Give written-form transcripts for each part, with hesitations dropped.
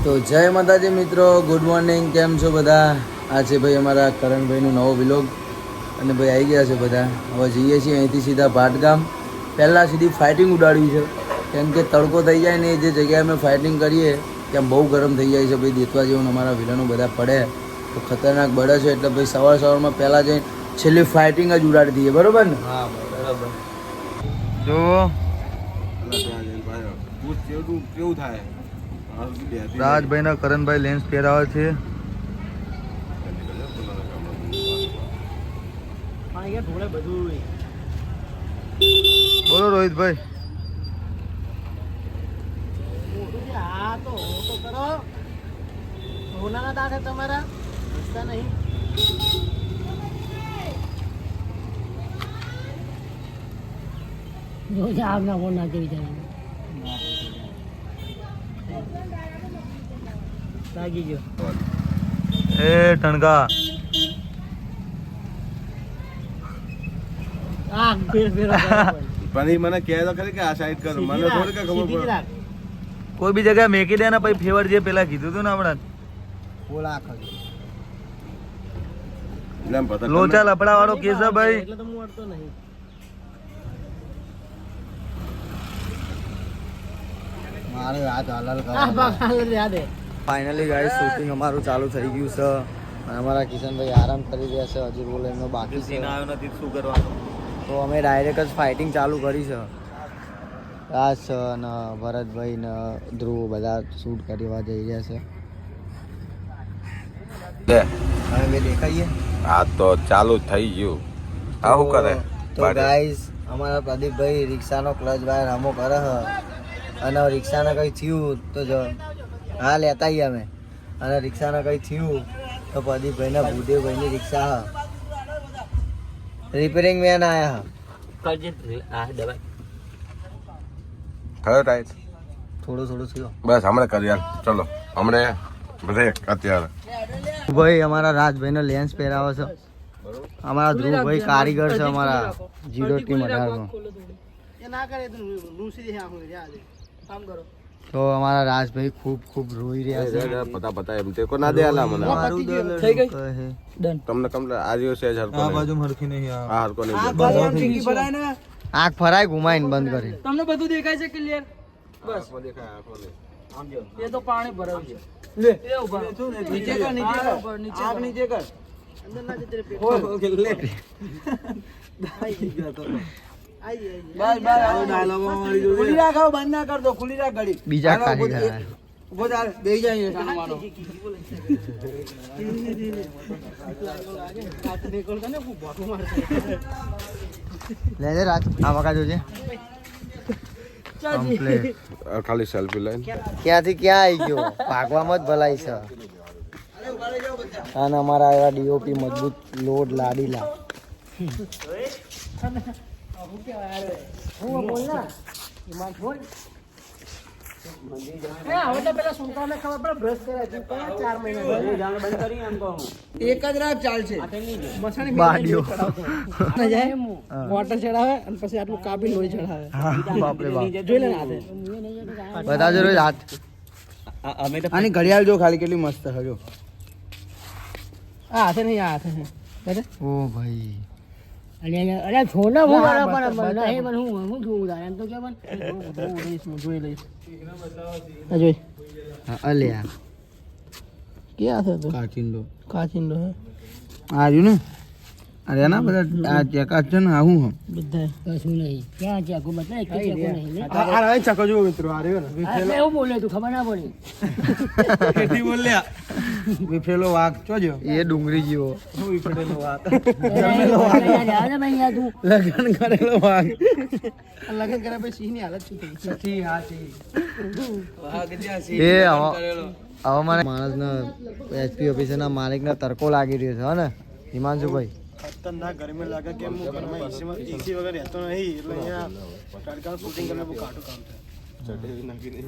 તો જય માતાજી મિત્રો, ગુડ મોર્નિંગ. કેમ છો બધા? આ છે ભાઈ અમારા કરણભાઈનો નવો વિલોગ અને ભાઈ આવી ગયા છે બધા. હવે જઈએ છીએ અહીંથી સીધા ભાટગામ. પહેલાં સીધી ફાઇટિંગ ઉડાડવી છે, કેમ કે તડકો થઈ જાય ને જે જગ્યાએ અમે ફાઇટિંગ કરીએ ત્યાં બહુ ગરમ થઈ જાય છે ભાઈ. દેતવા જેવું અમારા વિલનો બધા પડે તો ખતરનાક બળે છે, એટલે ભાઈ સવારમાં પહેલાં જઈને છેલ્લી ફાઇટિંગ જ ઉડાડી દઈએ, બરાબર ને? હા બરાબર. જો કેવું થાય રાજભાઈ ના કરણભાઈ લેન્સ પહેરાવે છે. બોલો રોહિતભાઈ. તમારા નહીં આપના ફોન નાખી વિચાર લાગી ગયો. એ ટણકા પણ મને કહે તો ખરી કે આ સાઈડ કર, મને થોડી કે ખબર પડે. કોઈ બી જગ્યાએ મેકી દે ને પછી ફેવર જે પેલા કીધું હતું ને આપણે લોચા લપડા વાળો કેસ ભાઈ. એટલે તો હું અડતો નહીં. મારે હાથ હલાલ યાદ હે. ફાઇનલી ગાઈસ શૂટિંગ અમારું ચાલુ થઈ ગયું છે અને અમારા કિશનભાઈ આરામ કરી રહ્યા છે. હજી રોલ એમનો બાકી સીન આવ્યો નથી, શું કરવાનું? તો અમે ડાયરેક્ટ જ ફાઇટિંગ ચાલુ કરી છે. રાજ ને ભરતભાઈ ને ધ્રુવ બધા શૂટ કરવા જઈ રહ્યા છે. હવે બે દેખાઈએ. આ તો ચાલુ થઈ ગયું. આવું કરે તો ગાઈસ અમારા પ્રદીપભાઈ રિક્ષાનો ક્લચ વાયર હમો કરે છે અને રિક્ષાને કંઈ થયું તો જો હા લેતા આવીએ અમે. અને રિક્ષાને કંઈ થયું તો પ્રદીપભાઈના ભૂદેવભાઈની રિક્ષા રિપેરિંગ મેન આવ્યા. થયો ટાઈટ થોડું થયું બસ હમણાં કરી યાર. ચલો હમણાં બ્રેક અત્યારે. ભાઈ અમારા રાજભાઈનો લેન્સ પહેરાવે છે. અમારા ધ્રુવભાઈ કારીગર છે અમારા જીરો ટીમ 18 તો અમારા રાજભાઈ ખૂબ રોઈ રહ્યા છે. પતા એમ તે કો ના દે આલા મને તમને કમ આજો છે હરકો આ બાજુ હરખી નહીં આ હરકો નહીં આંખ ફરાય ઘુમાઈને બંધ કરી. તમને બધું દેખાય છે ક્લિયર? બસ દેખાય આખો નહીં. એ તો પાણી ભરાયું છે. લે એ ઉભા નીચે કર આગ નીચે કર અંદર ના જતે પેટ ઓકે લે ખુલી રાખો, બંધ ના કર દો, ખુલી રાખ ઘડી. બીજા કારીગર ઉભો ચાલ બેહી જાય લેજે રાજ આ વખત જોજે કમ્પ્લીટ. ખાલી સેલ્ફી લઈને ક્યાંથી ક્યાં આવી ગયો? ભાગવામાં જ ભલાઈ છે. અને અમારા એવા ડીઓપી મજબૂત લોડ લાડીલા. એક જ રાત ચાલશે. બાડીઓ વોટર ચડાવે અને પછી આટલું કાપી લોહી ચડાવે. બાપરે બાપ. જોઈ લે ને હાથે બધા જો હાથ. આની ઘડિયાળ જો ખાલી કેટલી મસ્ત છે જો. આ હાથે નહીં, આ હાથે છે. ઓ ભાઈ અરે છોડો હું કરે પણ નહીં પણ હું છું ઉદાર એમ તો કે પણ જોઈ લઈશ. આ જોઈ અલ્યા ક્યાં છે તો કાચિંડો કાચિંડો હે આ રહ્યું ને. અરે ના બધા આ ચેકા છે ને આવું હમ બધા કશું નહીં. ક્યાં ચાકુ બતાય કે ચાકુ નહીં. આ રહે ચકો જો મિત્રો આ રહ્યો ને એવું બોલે તું ખબર ના પડી. કેટલી બોલ્યા વિફેલો વાઘ જોજો એ ડુંગળી જેવો. શું વિફેલો વાઘ? લગન કરેલો વાઘ. લગન કર્યા પછી સિંહની હાલત શું થઈ? સચી હાચી એ હવે મારે માણસને એસપી ઓફિસરના માલિકને તડકો લાગી રહ્યો છે. હે ને હિમાંશુભાઈ? ખતરનાક ગરમી લાગે કે હું ઘરમાં એસી વગર રહેતો નહીં એટલે અહીંયા તડકાનું શૂટિંગ કરીને બહુ કાઢું કામ થાય. ચડેવી નાખીને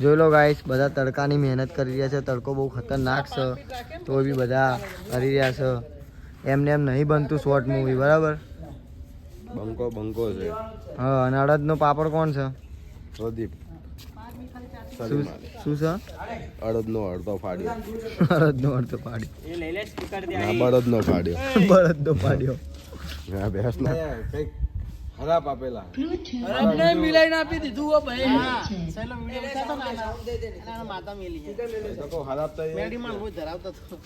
જોઈ લો ગાઈસ, બધા તડકાની મહેનત કરી રહ્યા છે. તડકો બહુ ખતરનાક છે તો બી બધા કરી રહ્યા છે. એમને એમ નહીં બનતું શોર્ટ મૂવી, બરાબર? બંકો છે. હા અને અડદનો પાપડ કોણ છે? પ્રદીપ શું શું છે? અડદનો અડધો ફાડ્યો. અડદનો અડધો પાડ્યો. ના બળદનો ફાડ્યો. બળદનો પાડ્યો. ના ભેંસનો. ખરાબ આપેલા. અરે મિલાઈને આપી દીધું હો ભાઈ. સહેલો વિડીયો ઉતારતો ને આના માતા મેલી છે તો કહો ખરાબ થઈ જાય. મેડીમાં હું ધરાવતો હતો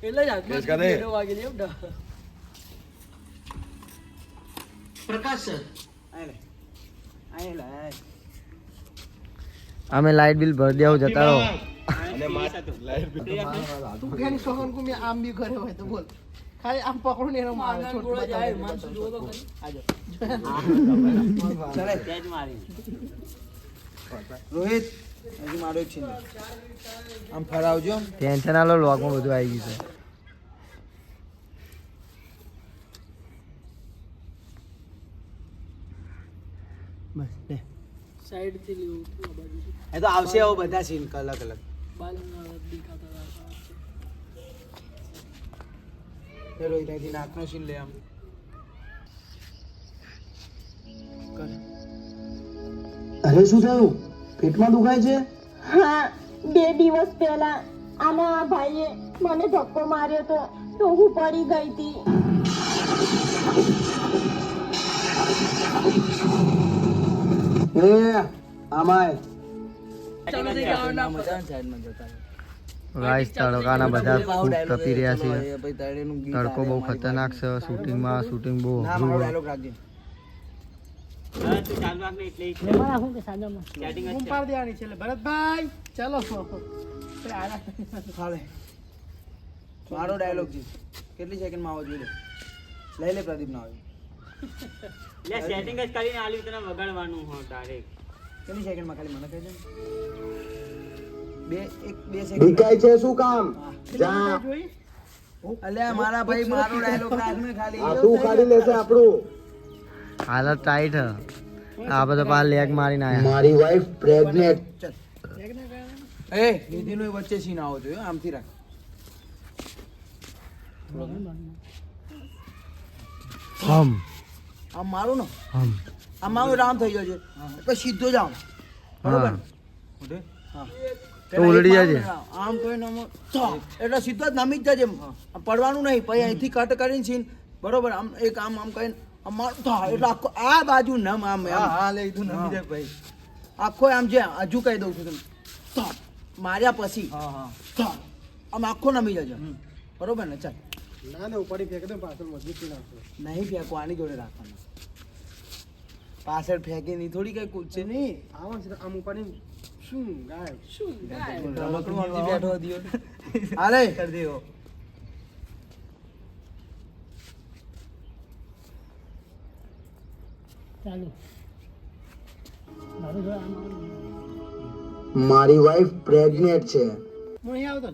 એટલે જ હાથમાં કરે. બેડો વાગેલી એમ ને. પ્રકાશ સર અમે લાઇટ બિલ ભરી દેવું જતા રહો. તું કેની સોહન કો મે આમ બી કરે હોય તો બોલ ખાલી આમ પકડો ને એનો મારે છોટ થોડો બતાવો. જાય માનસુ જોવો તો ખરી. રોહિત હજી મારો એક છે આમ ફરાવજો. ટેન્શન આલો લોગમાં બધું આવી ગયું છે. બસ લે સાઈડ થી લેવું આ બાજુ એ તો આવશે આવો બધા સીન અલગ અલગ બાલના દેખાતા હતા. એ રોહિત અહીંથી નાકનો સીન લે આમ. અરે શું થયું પેટમાં દુખાય છે હા 2 દિવસ પહેલા આના ભાઈએ મને ધક્કો માર્યો તો હું પડી ગઈ હતી. એ આમાય ગાઈસ તડકાના બધા ખૂબ તપી રહ્યા છે. તડકો બહુ ખતરનાક છે. શૂટિંગ બહુ અઘરું છે. એમાં રાખું કે સાદામાં હું પાડ દેવાની છે એટલે ભરતભાઈ ચાલો હાલે મારો ડાયલોગ છે. કેટલી સેકન્ડમાં આવો જોઈએ લઈ લે પ્રદીપ ના આવે. સેટિંગ જ કરીને આલ્યું તને વગાડવાનું હો તારે. કેટલી સેકન્ડમાં ખાલી મને કહેજો. 2 સેકન્ડ. ભીકાય છે શું કામ જા અલ્યા મારા ભાઈ મારો ડાયલોગ રાખ ને ખાલી. આ તું કાઢી લેશે આપણું હાલત ટાઈટ હ. આ બધા પાર લેગ મારીને આયા. મારી વાઈફ પ્રેગ્નેન્ટ એ નિધિનો એ વચ્ચે સીન આવો જોઈએ આમથી રાખ. હમ આમ મારું ને હમ આમ મારું રામ થઈ ગયો છે પછી સીધો જાઉં બરોબર હા. ઉઠે? હા. તો ઉલડી પેલા એક જજે. મારું આમ કહીને આમ એટલે સીધો જ નમી જ જજે આમ પડવાનું નહીં પછી અહીંથી કટ કરીને સીન બરોબર આમ એક આમ કહીને આમ મારું થાય એટલે આખો આ બાજુ નમ આમ હા લે તું નમી જાય ભાઈ આખો આમ જે હજુ કહી દઉં છું તમને તો માર્યા પછી તો આમ આખો નમી જજો બરોબર ને ચાલ ના ના ઉપાડી ફેંક દે પાછળ મજબૂત નાખો નહીં ફેંકો આની જોડે રાખવાનું પાછળ ફેંકી નહીં થોડી કઈ કૂદશે નહીં આવો છે આમ ઉપાડી શું ગાય રમકડું આમથી બેઠો દિયો હાલે કરી દેવો ચાલો મારું જોડે આમ મારી વાઈફ પ્રેગ્નેન્ટ છે હું અહીં આવતો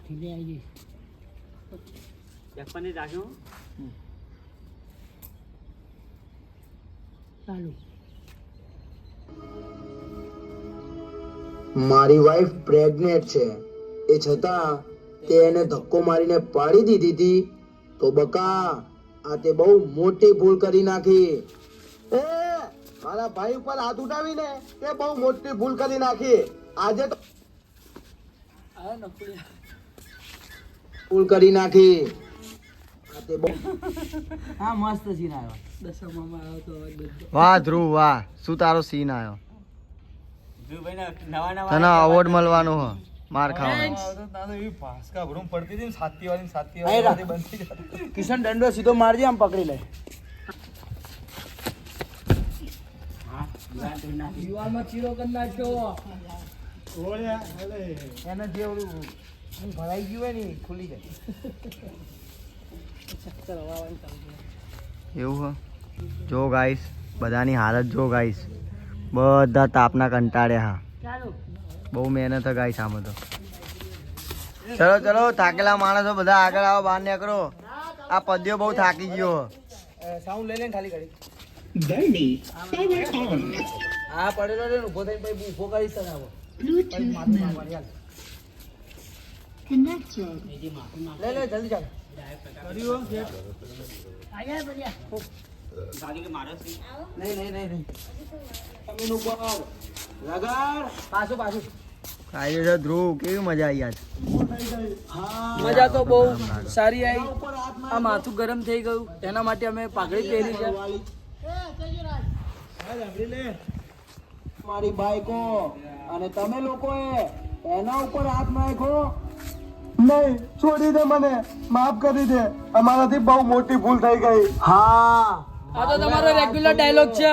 ઠીક આવી જઈશ. જપને રાખ્યો ચાલો મારી વાઈફ પ્રેગ્નેન્ટ છે એ છતાં તે એને ધક્કો મારીને પાડી દીધી હતી તો બકા આ તે બહુ મોટી ભૂલ કરી નાખી એ મારા ભાઈ ઉપર હાથ ઉઠાવીને તે બહુ મોટી ભૂલ કરી નાખી આજે તો ભૂલ કરી નાખી આ તે બહુ હા મસ્ત સીન આવ્યો દશામાં આવ્યો તો અવાજ બધો વાહ ધ્રુવ વાહ શું તારો સીન આવ્યો. તને અવોર્ડ મળવાનો હ માર ખાવાનો. કિશન દંડો સીધો મારજે આમ પકડી લે દિવાલમાં ચીરો કરી નાખ્યો. એને જે ઓલું ભરાઈ ગયું હોય ને એ ખુલી જાય એવું હ જો ગાઈસ બધાની હાલત જો ગાઈસ બધા તાપના કંટાળ્યા હા. ચાલો બહુ મહેનત હ ગાઈસ આમાં તો. ચલો ચલો થાકેલા માણસો બધા આગળ આવો બહાર નીકળો. આ પદ્યો બહુ થાકી ગયો હ. સાઉન્ડ લઈ લે ને ખાલી કરી હા પડેલો રે ને ઉભો થઈને પછી ઊભો કરીશ તને આવો પછી માથું મારવાની હાલ. લે લે જલ્દી ચાલ આયા બરિયા ગાડી કે મારો છે નહીં જમીન ઉપર રગડ. પાછું ખાઈ છે ધ્રુવ કેવી મજા આવી આજ મજા તો બહુ સારી આવી. આ માથું ગરમ થઈ ગયું એના માટે અમે પાઘડી પહેરી છે. મારી બાઈકો અને તમે લોકોએ એના ઉપર હાથ નાખ્યો. નહીં, છોડી દે મને, માફ કરી દે, અમારાથી બહુ મોટી ભૂલ થઈ ગઈ. હા આ તો તમારો રેગ્યુલર ડાયલોગ છે,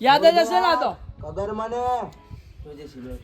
યાદ જ હશે ને? આ તો કદર મને જોજે સિલ્વર.